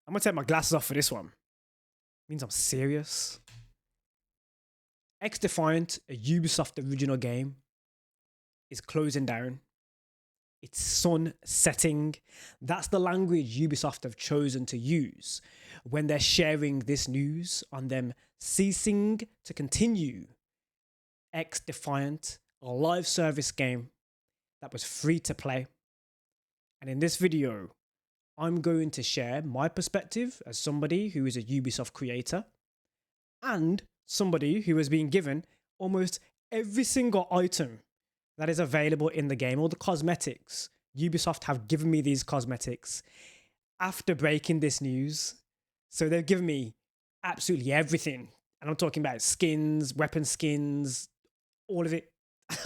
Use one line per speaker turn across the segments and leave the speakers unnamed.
I'm gonna take my glasses off for this one. Means I'm serious. XDefiant, a Ubisoft original game, is closing down. It's sunsetting. That's the language Ubisoft have chosen to use when they're sharing this news on them ceasing to continue XDefiant, a live service game that was free to play. And in this video, I'm going to share my perspective as somebody who is a Ubisoft creator and somebody who has been given almost every single item that is available in the game, all the cosmetics. Ubisoft have given me these cosmetics after breaking this news. So they've given me absolutely everything. And I'm talking about skins, weapon skins, all of it.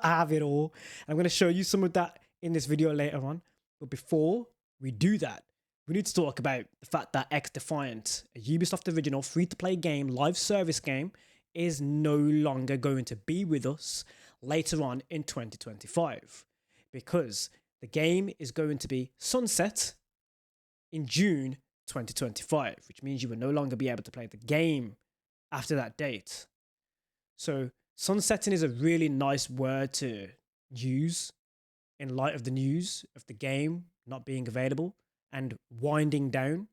I have it all. I'm going to show you some of that in this video later on. But before we do that, we need to talk about the fact that XDefiant, a Ubisoft original free-to-play game, live service game, is no longer going to be with us later on in 2025 because the game is going to be sunset in June 2025, which means you will no longer be able to play the game after that date. So sunsetting is a really nice word to use in light of the news of the game not being available and winding down.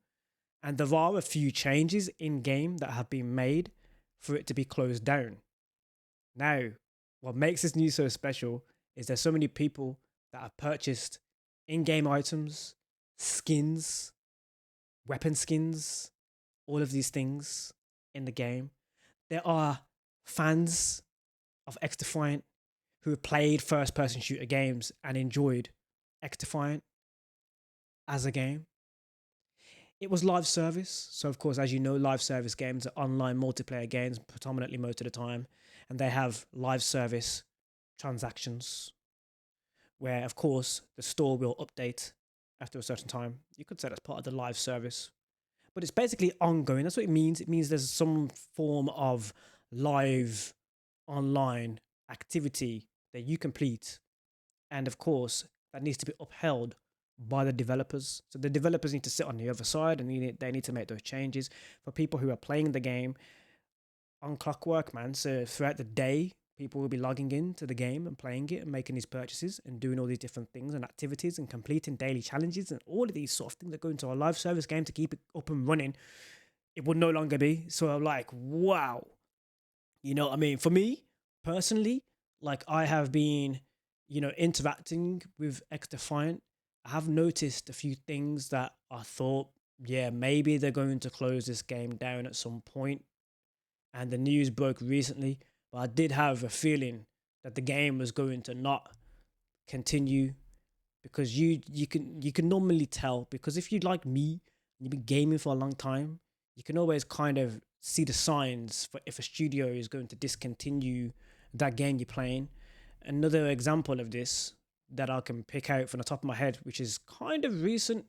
And there are a few changes in game that have been made for it to be closed down. Now, what makes this news so special is there's so many people that have purchased in-game items, skins, weapon skins, all of these things in the game. There are fans of XDefiant who have played first-person shooter games and enjoyed XDefiant as a game. It was live service. So, of course, as you know, live service games are online multiplayer games predominantly most of the time. And they have live service transactions where, of course, the store will update after a certain time. You could say that's part of the live service. But it's basically ongoing. That's what it means. It means there's some form of live online activity that you complete. And, of course, that needs to be upheld by the developers. So the developers need to sit on the other side and they need to make those changes for people who are playing the game on clockwork, man. So throughout the day, people will be logging into the game and playing it and making these purchases and doing all these different things and activities and completing daily challenges and all of these sort of things that go into a live service game to keep it up and running. It would no longer be. So I'm like, wow. You know what I mean? For me, personally, like I have been, interacting with XDefiant. I have noticed a few things that I thought, yeah, maybe they're going to close this game down at some point. And the news broke recently, but I did have a feeling that the game was going to not continue because you can normally tell, because if you like me, you've been gaming for a long time, you can always kind of see the signs for if a studio is going to discontinue that game you're playing. Another example of this that I can pick out from the top of my head, which is kind of recent,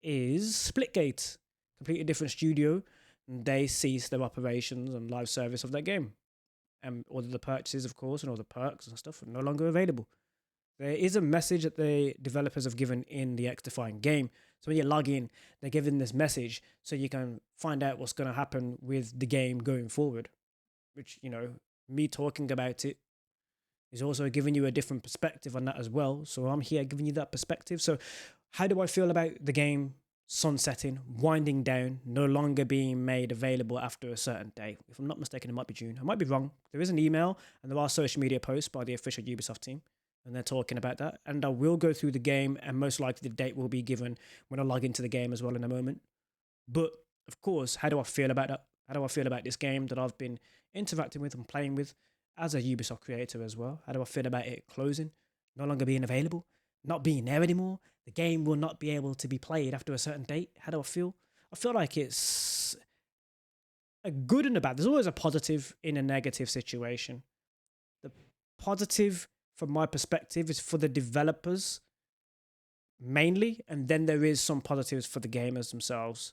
is Splitgate, completely different studio. They ceased their operations and live service of that game. And all of the purchases, of course, and all the perks and stuff are no longer available. There is a message that the developers have given in the XDefiant game. So when you log in, they're giving this message so you can find out what's going to happen with the game going forward. Which, me talking about it is also giving you a different perspective on that as well. So I'm here giving you that perspective. So how do I feel about the game sunsetting, winding down, no longer being made available after a certain day? If I'm not mistaken, it might be June. I might be wrong. There is an email and there are social media posts by the official Ubisoft team, and they're talking about that. And I will go through the game, and most likely the date will be given when I log into the game as well in a moment. But of course, how do I feel about that? How do I feel about this game that I've been interacting with and playing with as a Ubisoft creator as well? How do I feel about it closing, no longer being available, not being there anymore? The game will not be able to be played after a certain date. How do I feel? I feel like it's a good and a bad. There's always a positive in a negative situation. The positive, from my perspective, is for the developers mainly, and then there is some positives for the gamers themselves,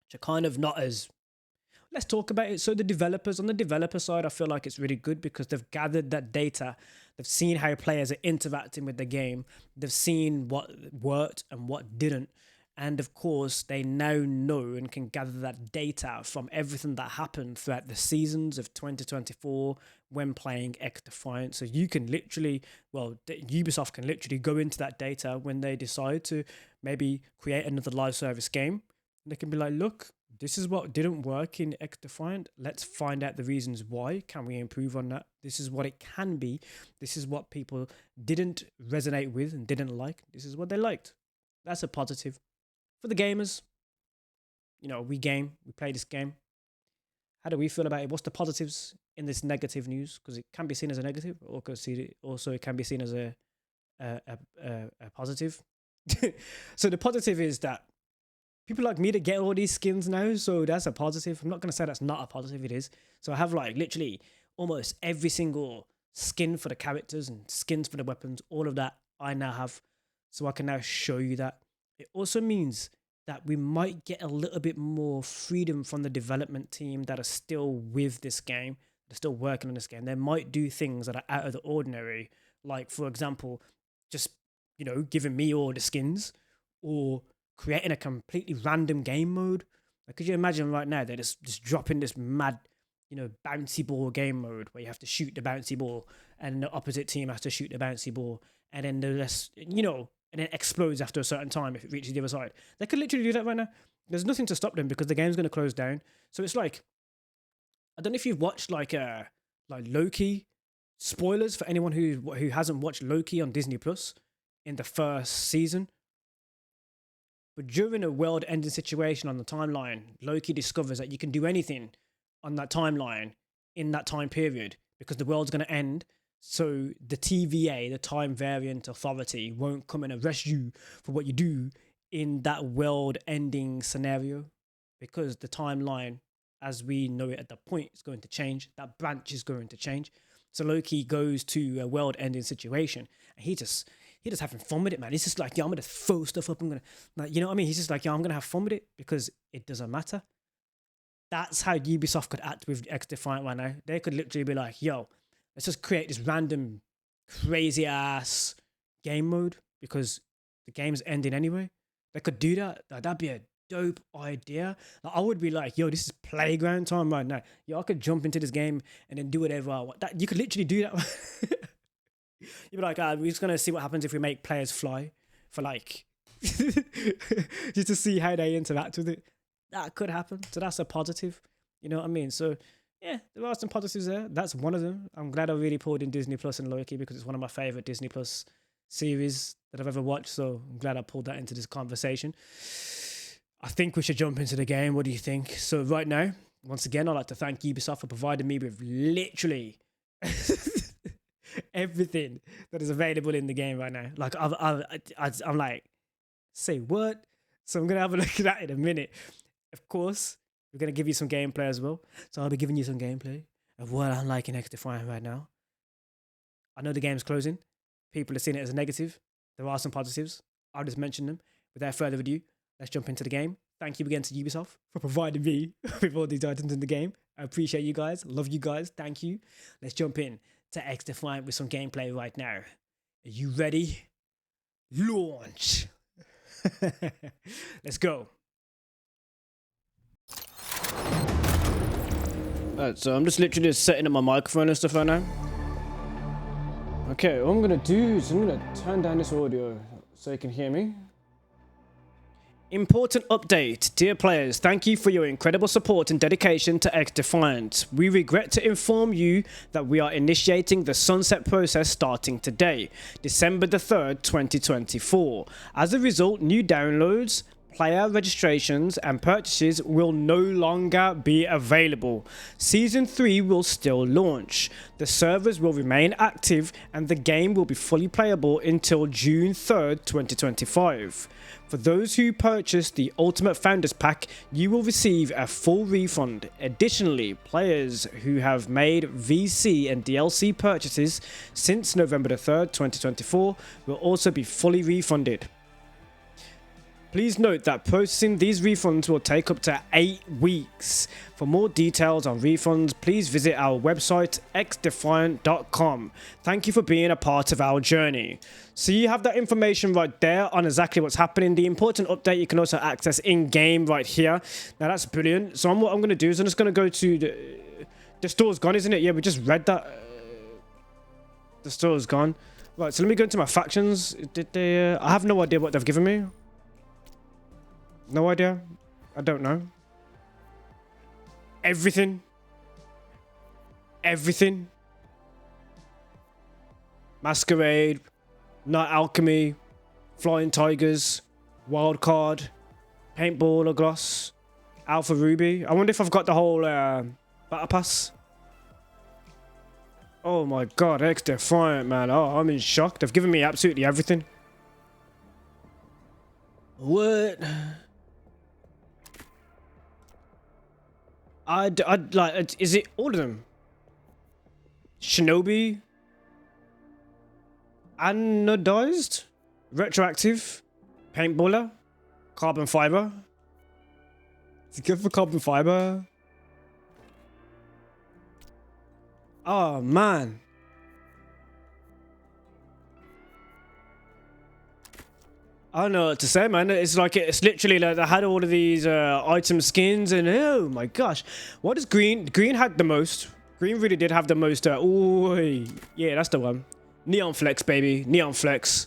which are kind of not as... Let's talk about it. So the developers, on the developer side, I feel like it's really good because they've gathered that data. They've seen how players are interacting with the game. They've seen what worked and what didn't. And of course, they now know and can gather that data from everything that happened throughout the seasons of 2024 when playing XDefiant. So you can literally, well, Ubisoft can literally go into that data when they decide to maybe create another live service game. They can be like, look, this is what didn't work in XDefiant. Let's find out the reasons why. Can we improve on that? This is what it can be. This is what people didn't resonate with and didn't like. This is what they liked. That's a positive. For the gamers, you know, we play this game. How do we feel about it? What's the positives in this negative news? Because it can be seen as a negative, or also it can be seen as a positive. So the positive is that people like me to get all these skins now, so that's a positive. I'm not going to say that's not a positive, it is. So I have like literally almost every single skin for the characters and skins for the weapons, all of that I now have. So I can now show you that. It also means that we might get a little bit more freedom from the development team that are still with this game. They're still working on this game. They might do things that are out of the ordinary. Like, for example, just, you know, giving me all the skins or creating a completely random game mode. Like, could you imagine right now they're just dropping this mad, you know, bouncy ball game mode where you have to shoot the bouncy ball and the opposite team has to shoot the bouncy ball, and then the rest, you know, and it explodes after a certain time if it reaches the other side. They could literally do that right now. There's nothing to stop them because the game's going to close down. So it's like, I don't know if you've watched like Loki. Spoilers for anyone who hasn't watched Loki on Disney Plus in the first season. But during a world-ending situation on the timeline, Loki discovers that you can do anything on that timeline in that time period because the world's going to end. So the TVA, the Time Variant Authority, won't come and arrest you for what you do in that world-ending scenario because the timeline, as we know it at that point, is going to change. That branch is going to change. So Loki goes to a world-ending situation, and he just having fun with it, man. He's just like, yeah, I'm gonna throw stuff up. I'm gonna, like, you know what I mean? He's just like, yeah, I'm gonna have fun with it because it doesn't matter. That's how Ubisoft could act with XDefiant right now. They could literally be like, yo, let's just create this random crazy ass game mode because the game's ending anyway. They could do that. That'd be a dope idea. Like, I would be like, yo, this is playground time right now. Yo, I could jump into this game and then do whatever I want. That, you could literally do that. You'd be like, we're just going to see what happens if we make players fly for like, just to see how they interact with it. That could happen. So that's a positive. You know what I mean? So yeah, there are some positives there. That's one of them. I'm glad I really pulled in Disney Plus and Loki because it's one of my favorite Disney Plus series that I've ever watched. So I'm glad I pulled that into this conversation. I think we should jump into the game. What do you think? So right now, once again, I'd like to thank Ubisoft for providing me with literally everything that is available in the game right now. Like I'm like, say what? So I'm gonna have a look at that in a minute. Of course, we're gonna give you some gameplay as well. So I'll be giving you some gameplay of what I'm like in XDefiant right now. I know the game's closing. People are seeing it as a negative. There are some positives. I'll just mention them. Without further ado, let's jump into the game. Thank you again to Ubisoft for providing me with all these items in the game. I appreciate you guys. Love you guys. Thank you. Let's jump in to XDefiant with some gameplay right now. Are you ready? Launch. Let's go. Alright, so I'm just literally just setting up my microphone and stuff right now. Okay, what I'm going to do is I'm going to turn down this audio so you can hear me. Important update. Dear players, thank you for your incredible support and dedication to XDefiant. We regret to inform you that we are initiating the sunset process starting today, December the 3rd, 2024. As a result, new downloads, player registrations and purchases will no longer be available. Season 3 will still launch. The servers will remain active and the game will be fully playable until June 3rd, 2025. For those who purchase the Ultimate Founders Pack, you will receive a full refund. Additionally, players who have made VC and DLC purchases since November the 3rd, 2024 will also be fully refunded. Please note that processing these refunds will take up to 8 weeks. For more details on refunds, please visit our website XDefiant.com. Thank you for being a part of our journey. So you have that information right there on exactly what's happening. The important update you can also access in-game right here. Now that's brilliant. So what I'm going to do is I'm just going to go to the store's gone, isn't it? Yeah, we just read that. The store's gone. Right, so let me go into my factions. Did they? I have no idea what they've given me. No idea. I don't know. Everything. Everything. Masquerade. Night Alchemy. Flying Tigers. Wildcard. Paintballer Gloss. Alpha Ruby. I wonder if I've got the whole Battle Pass. Oh my god, XDefiant, man. Oh, I'm in shock. They've given me absolutely everything. What? I'd like, is it all of them? Shinobi? Anodized? Retroactive? Paintballer? Carbon fiber? Is it good for carbon fiber? Oh, man. I don't know what to say, man. It's like, it's literally like I had all of these item skins and oh my gosh. What is green? Green had the most. Green really did have the most. Oh, yeah, that's the one. Neon Flex, baby. Neon Flex.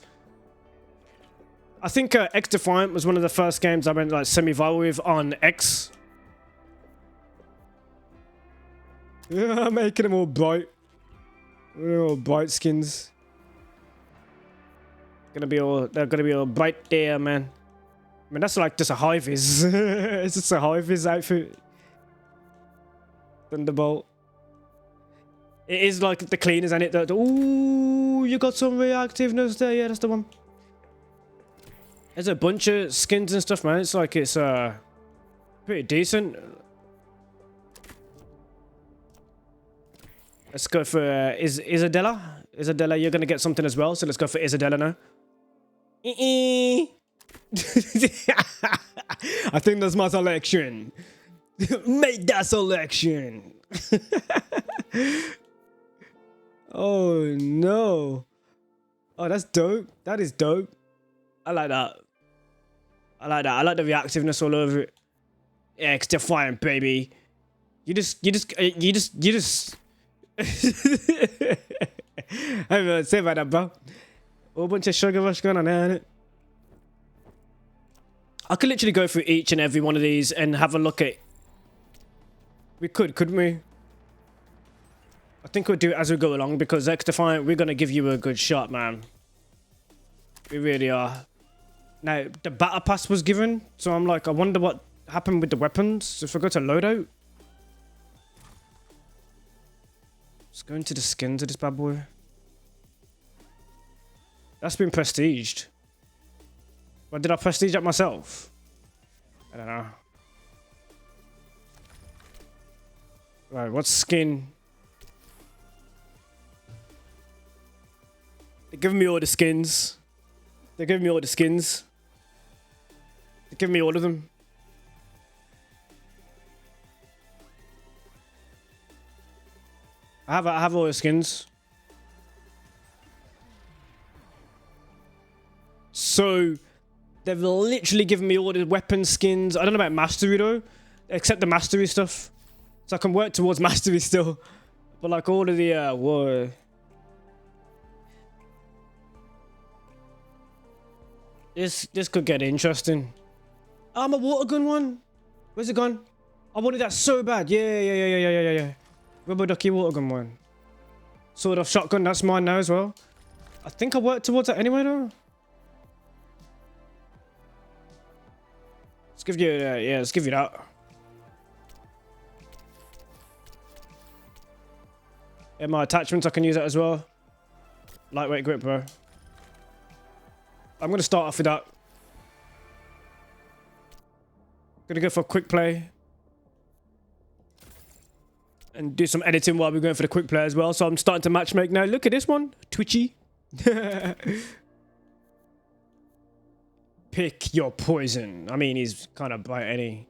I think XDefiant was one of the first games I went like semi-viral with on X. Yeah, making them all bright. All bright skins. They're gonna be all bright there, man. I mean, that's like just a high-vis. It's just a high-vis outfit. Thunderbolt. It is like the cleaners, and it. Ooh, you got some reactiveness there. Yeah, that's the one. There's a bunch of skins and stuff, man. It's like it's pretty decent. Let's go for Isabella. Isabella, you're gonna get something as well, so let's go for Isabella now. I think that's my selection. Make that selection. Oh no. Oh, that's dope. That is dope. I like that. I like that. I like the reactiveness all over it. Yeah, XDefiant, baby. You just. I don't know what to say about that, bro. Whole bunch of sugar rush going on there, innit? I could literally go through each and every one of these and have a look at. We could, couldn't we? I think we'll do it as we go along because XDefiant, we're gonna give you a good shot, man. We really are. Now, the Battle Pass was given, so I'm like, I wonder what happened with the weapons. If I go to loadout. Let's go into the skins of this bad boy. That's been prestiged. What, did I prestige that myself? I don't know. Right, what's skin? They're giving me all the skins. They're giving me all the skins. They're giving me all of them. I have all the skins. So they've literally given me all the weapon skins. I don't know about mastery though, except the mastery stuff. So I can work towards mastery still. But like all of the whoa. This could get interesting. I'm a water gun one. Where's it gone? I wanted that so bad. Yeah. Rubber ducky water gun one. Sword off shotgun, that's mine now as well. I think I worked towards that anyway though. Let's give you yeah, let's give you that. Yeah, my attachments, I can use that as well. Lightweight grip, bro. I'm gonna start off with that. Gonna go for a quick play. And do some editing while we're going for the quick play as well. So I'm starting to matchmake now. Look at this one. Twitchy. Pick your poison. I mean, he's kind of by any.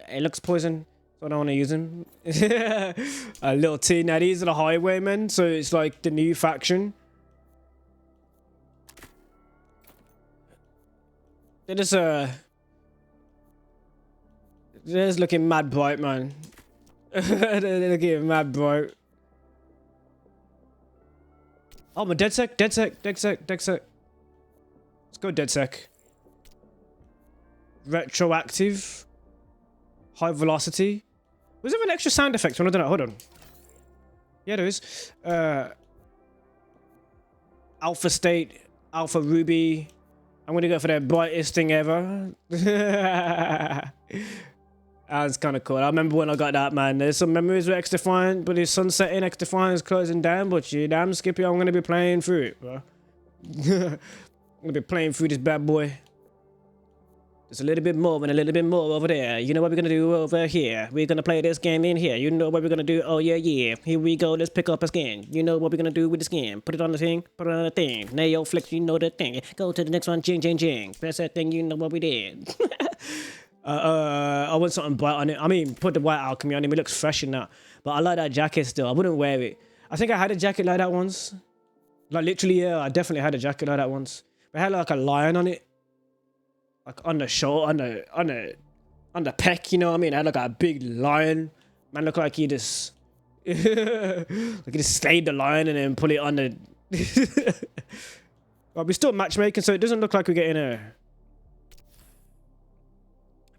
It looks poison, so I don't want to use him. A little T. Now these are the highwaymen, so it's like the new faction. They're just looking mad bright, man. They're looking mad bright. Oh, my DedSec. Let's go DedSec. Retroactive. High velocity. Was there an extra sound effect when I did that? Hold on. Yeah, there is. Alpha state. Alpha ruby. I'm gonna go for the brightest thing ever. That's kind of cool. I remember when I got that, man. There's some memories with XDefiant, but it's sunsetting. XDefiant is closing down, but you damn Skippy, I'm gonna be playing through it, bro. I'm gonna be playing through this bad boy. There's a little bit more and a little bit more over there. You know what we're gonna do over here? We're gonna play this game in here. You know what we're gonna do? Oh yeah. Here we go. Let's pick up a skin. You know what we're gonna do with the skin? Put it on the thing. Put it on the thing. Nail flicks. You know the thing. Go to the next one. Jing. Press that thing. You know what we did. I want something bright on it. I mean, put the white alchemy on him. It looks fresh in that. But I like that jacket still. I wouldn't wear it. I think I had a jacket like that once. Like literally, yeah. I definitely had a jacket like that once. But it had like a lion on it. Like on the shoulder, on the peck, you know what I mean? I had like a big lion. Man looked like he just like he just slayed the lion and then put it on the well, we're still matchmaking, so it doesn't look like we're getting a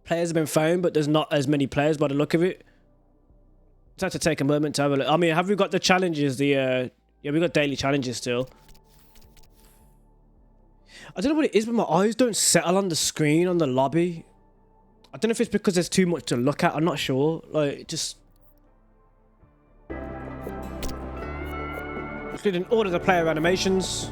players have been found, but there's not as many players by the look of it. Just have to take a moment to have a look. I mean, have we got the challenges? Yeah, we got daily challenges still. I don't know what it is, but my eyes don't settle on the screen on the lobby. I don't know if it's because there's too much to look at. I'm not sure. Like, just including all of the player animations.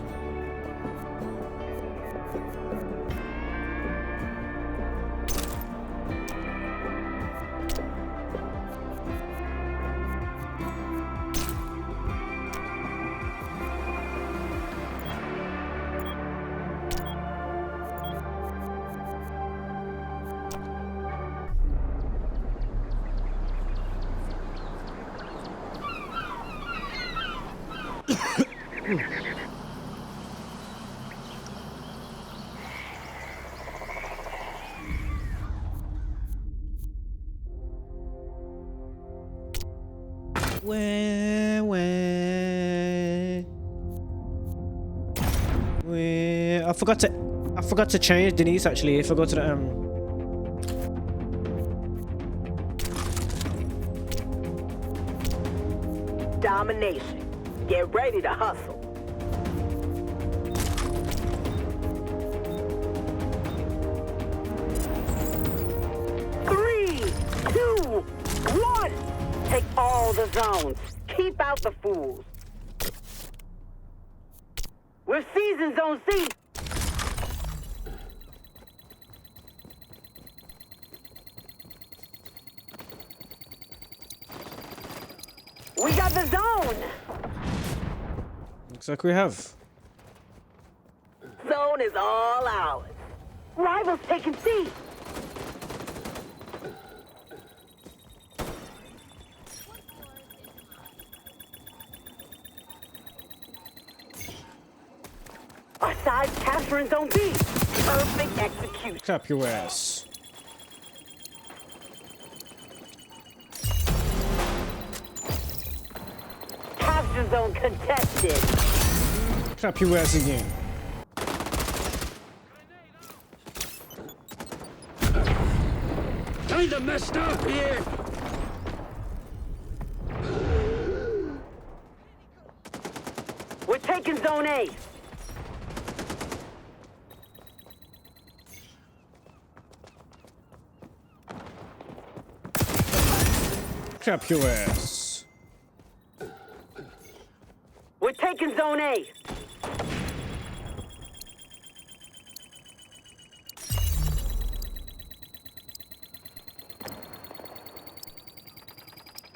I forgot to change Denise actually. I forgot to
Domination. Get ready to hustle. Three, two, one. Take all the zones. Keep out the fools. We're seizing Zone C. We got the zone.
Looks like we have.
Zone is all ours. Rivals taking C. Our side's capturing Zone B. Perfect execution.
Clap your ass.
Capture zone contested.
Clap your ass again.
Kinda messed up here.
We're taking Zone A.
Clap your ass.
We're taking Zone A.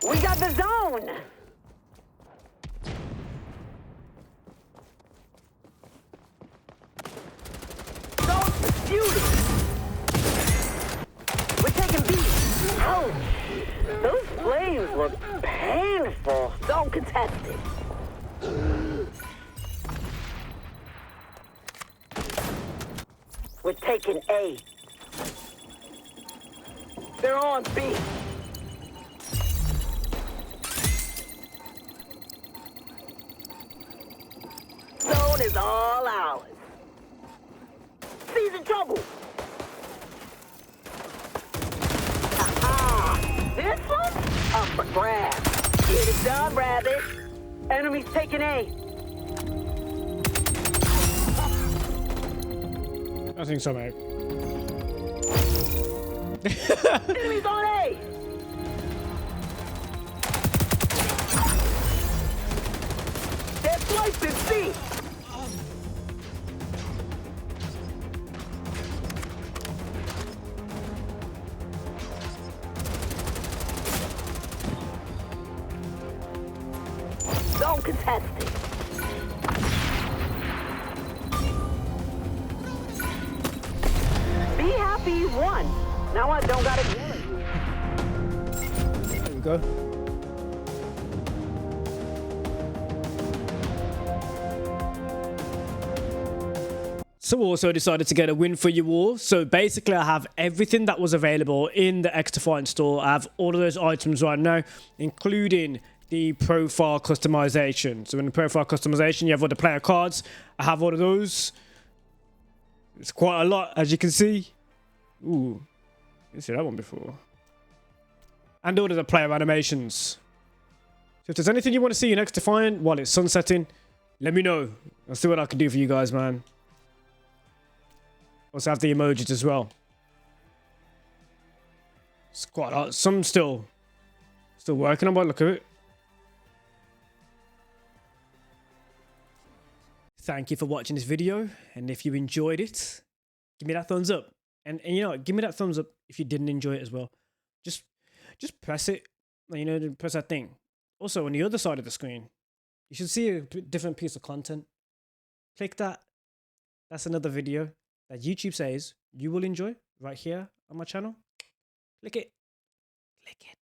We got the zone. look painful. Don't contest it. We're taking A. They're on B. Zone is all ours. C's in trouble. This one? Up for grabs. Get it done, Rabbit. Enemy's taking A.
I think so, mate.
Enemy's on A. They're slicing C. Don't contest it. Be happy you won. Now I don't gotta yell at you.
There we go. So we also decided to get a win for you all. So basically I have everything that was available in the XDefiant store. I have all of those items right now, including the profile customization. So in the profile customization, you have all the player cards. I have all of those. It's quite a lot, as you can see. Ooh, didn't see that one before. And all of the player animations. So if there's anything you want to see in XDefiant while it's sunsetting, let me know. I'll see what I can do for you guys, man. Also have the emojis as well. It's quite a lot. Some still working on, but look at it. Thank you for watching this video, and if you enjoyed it, give me that thumbs up. And you know, give me that thumbs up if you didn't enjoy it as well. Just press it, you know, press that thing. Also, on the other side of the screen, you should see a different piece of content. Click that. That's another video that YouTube says you will enjoy right here on my channel. Click it. Click it.